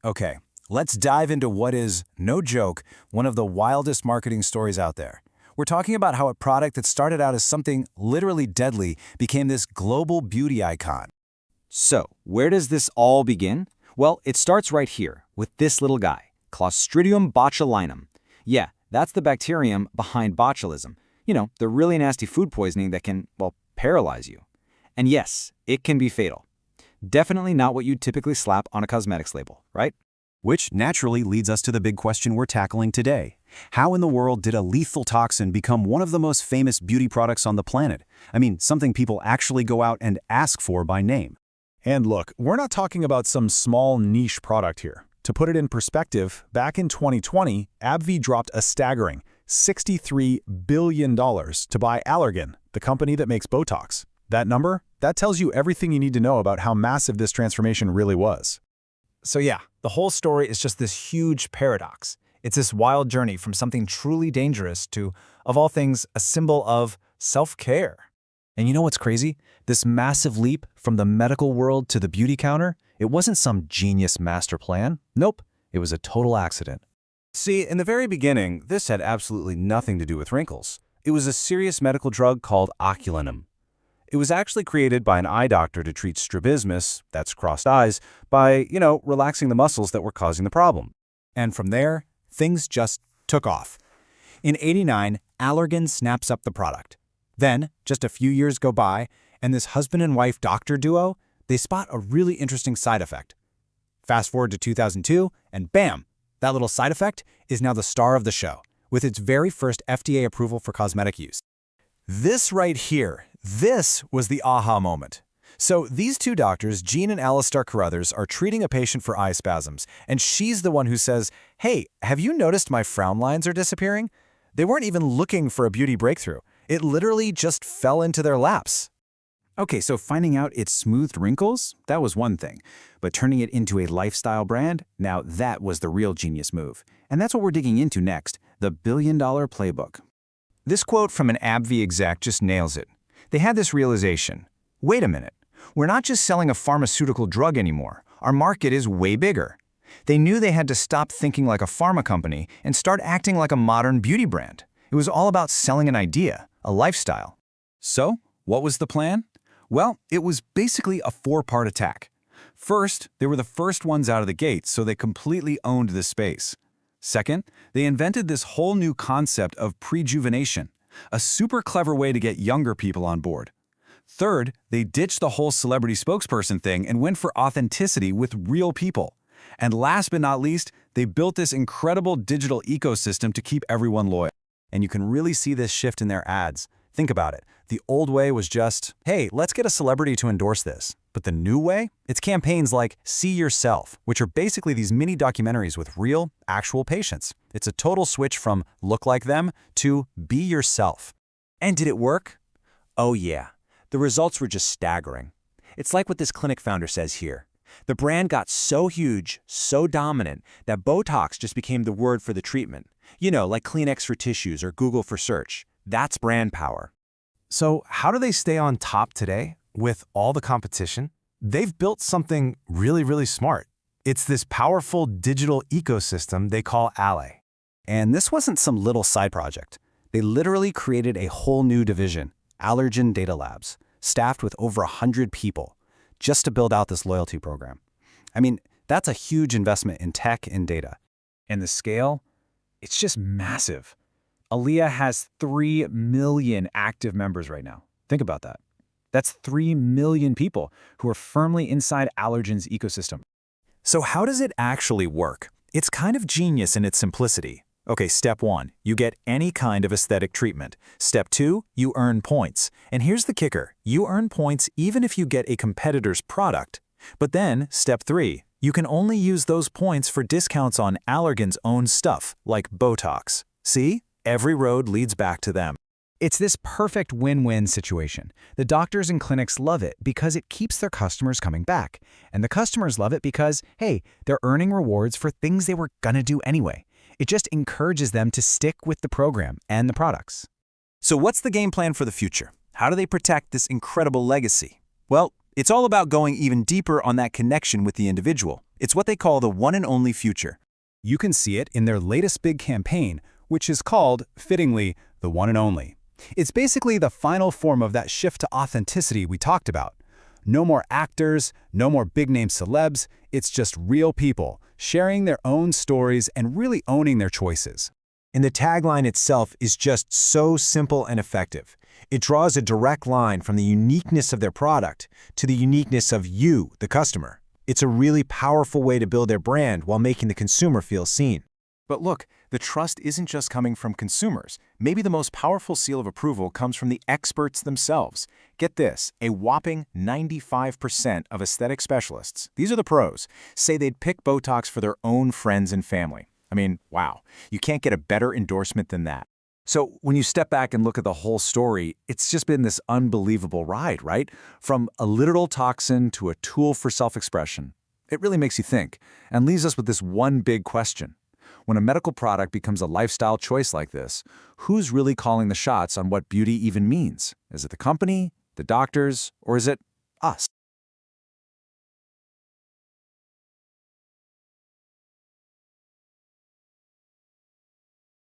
Okay, let's dive into what is, no joke, one of the wildest marketing stories out there. We're talking about how a product that started out as something literally deadly became this global beauty icon. So, where does this all begin? Well, it starts right here, with this little guy, Clostridium botulinum. Yeah, that's the bacterium behind botulism. You know, the really nasty food poisoning that can, well, paralyze you. And yes, it can be fatal. Definitely not what you'd typically slap on a cosmetics label, right? Which naturally leads us to the big question we're tackling today. How in the world did a lethal toxin become one of the most famous beauty products on the planet? I mean, something people actually go out and ask for by name. And look, we're not talking about some small niche product here. To put it in perspective, back in 2020, AbbVie dropped a staggering $63 billion to buy Allergan, the company that makes Botox. That number? That tells you everything you need to know about how massive this transformation really was. So yeah, the whole story is just this huge paradox. It's this wild journey from something truly dangerous to, of all things, a symbol of self-care. And you know what's crazy? This massive leap from the medical world to the beauty counter, it wasn't some genius master plan. Nope, it was a total accident. See, in the very beginning, this had absolutely nothing to do with wrinkles. It was a serious medical drug called onabotulinum. It was actually created by an eye doctor to treat strabismus, that's crossed eyes, by, relaxing the muscles that were causing the problem. And from there, things just took off. In '89, Allergan snaps up the product. Then, just a few years go by, and this husband and wife doctor duo, they spot a really interesting side effect. Fast forward to 2002, and bam, that little side effect is now the star of the show, with its very first FDA approval for cosmetic use. This right here, this was the aha moment. So these two doctors, Jean and Alistair Carruthers, are treating a patient for eye spasms, and she's the one who says, "Hey, have you noticed my frown lines are disappearing?" They weren't even looking for a beauty breakthrough. It literally just fell into their laps. Okay, so finding out it smoothed wrinkles, that was one thing. But turning it into a lifestyle brand, now that was the real genius move. And that's what we're digging into next, the billion-dollar playbook. This quote from an AbbVie exec just nails it. They had this realization. Wait a minute. We're not just selling a pharmaceutical drug anymore. Our market is way bigger. They knew they had to stop thinking like a pharma company and start acting like a modern beauty brand. It was all about selling an idea, a lifestyle. So, what was the plan? Well, it was basically a four-part attack. First, they were the first ones out of the gate, so they completely owned this space. Second, they invented this whole new concept of prejuvenation, a super clever way to get younger people on board. Third, they ditched the whole celebrity spokesperson thing and went for authenticity with real people. And last but not least, they built this incredible digital ecosystem to keep everyone loyal. And you can really see this shift in their ads. Think about it. The old way was just, hey, let's get a celebrity to endorse this. But the new way? It's campaigns like See Yourself, which are basically these mini documentaries with real, actual patients. It's a total switch from look like them to be yourself. And did it work? Oh yeah. The results were just staggering. It's like what this clinic founder says here. The brand got so huge, so dominant, that Botox just became the word for the treatment. You know, like Kleenex for tissues or Google for search. That's brand power. So how do they stay on top today with all the competition? They've built something really, really smart. It's this powerful digital ecosystem they call Allay. And this wasn't some little side project. They literally created a whole new division, Allergen Data Labs, staffed with over 100 people, just to build out this loyalty program. I mean, that's a huge investment in tech and data. And the scale, it's just massive. Aaliyah has 3 million active members right now. Think about that. That's 3 million people who are firmly inside Allergen's ecosystem. So how does it actually work? It's kind of genius in its simplicity. Okay, step 1, you get any kind of aesthetic treatment. Step 2, you earn points. And here's the kicker, you earn points even if you get a competitor's product. But then, step 3, you can only use those points for discounts on Allergan's own stuff, like Botox. See? Every road leads back to them. It's this perfect win-win situation. The doctors and clinics love it because it keeps their customers coming back. And the customers love it because, hey, they're earning rewards for things they were gonna do anyway. It just encourages them to stick with the program and the products. So what's the game plan for the future? How do they protect this incredible legacy? Well, it's all about going even deeper on that connection with the individual. It's what they call the one and only future. You can see it in their latest big campaign, which is called, fittingly, the one and only. It's basically the final form of that shift to authenticity we talked about. No more actors, no more big-name celebs, it's just real people, sharing their own stories and really owning their choices. And the tagline itself is just so simple and effective. It draws a direct line from the uniqueness of their product to the uniqueness of you, the customer. It's a really powerful way to build their brand while making the consumer feel seen. But look, the trust isn't just coming from consumers. Maybe the most powerful seal of approval comes from the experts themselves. Get this, a whopping 95% of aesthetic specialists, these are the pros, say they'd pick Botox for their own friends and family. I mean, wow, you can't get a better endorsement than that. So when you step back and look at the whole story, it's just been this unbelievable ride, right? From a literal toxin to a tool for self-expression. It really makes you think and leaves us with this one big question. When a medical product becomes a lifestyle choice like this, who's really calling the shots on what beauty even means? Is it the company, the doctors, or is it us?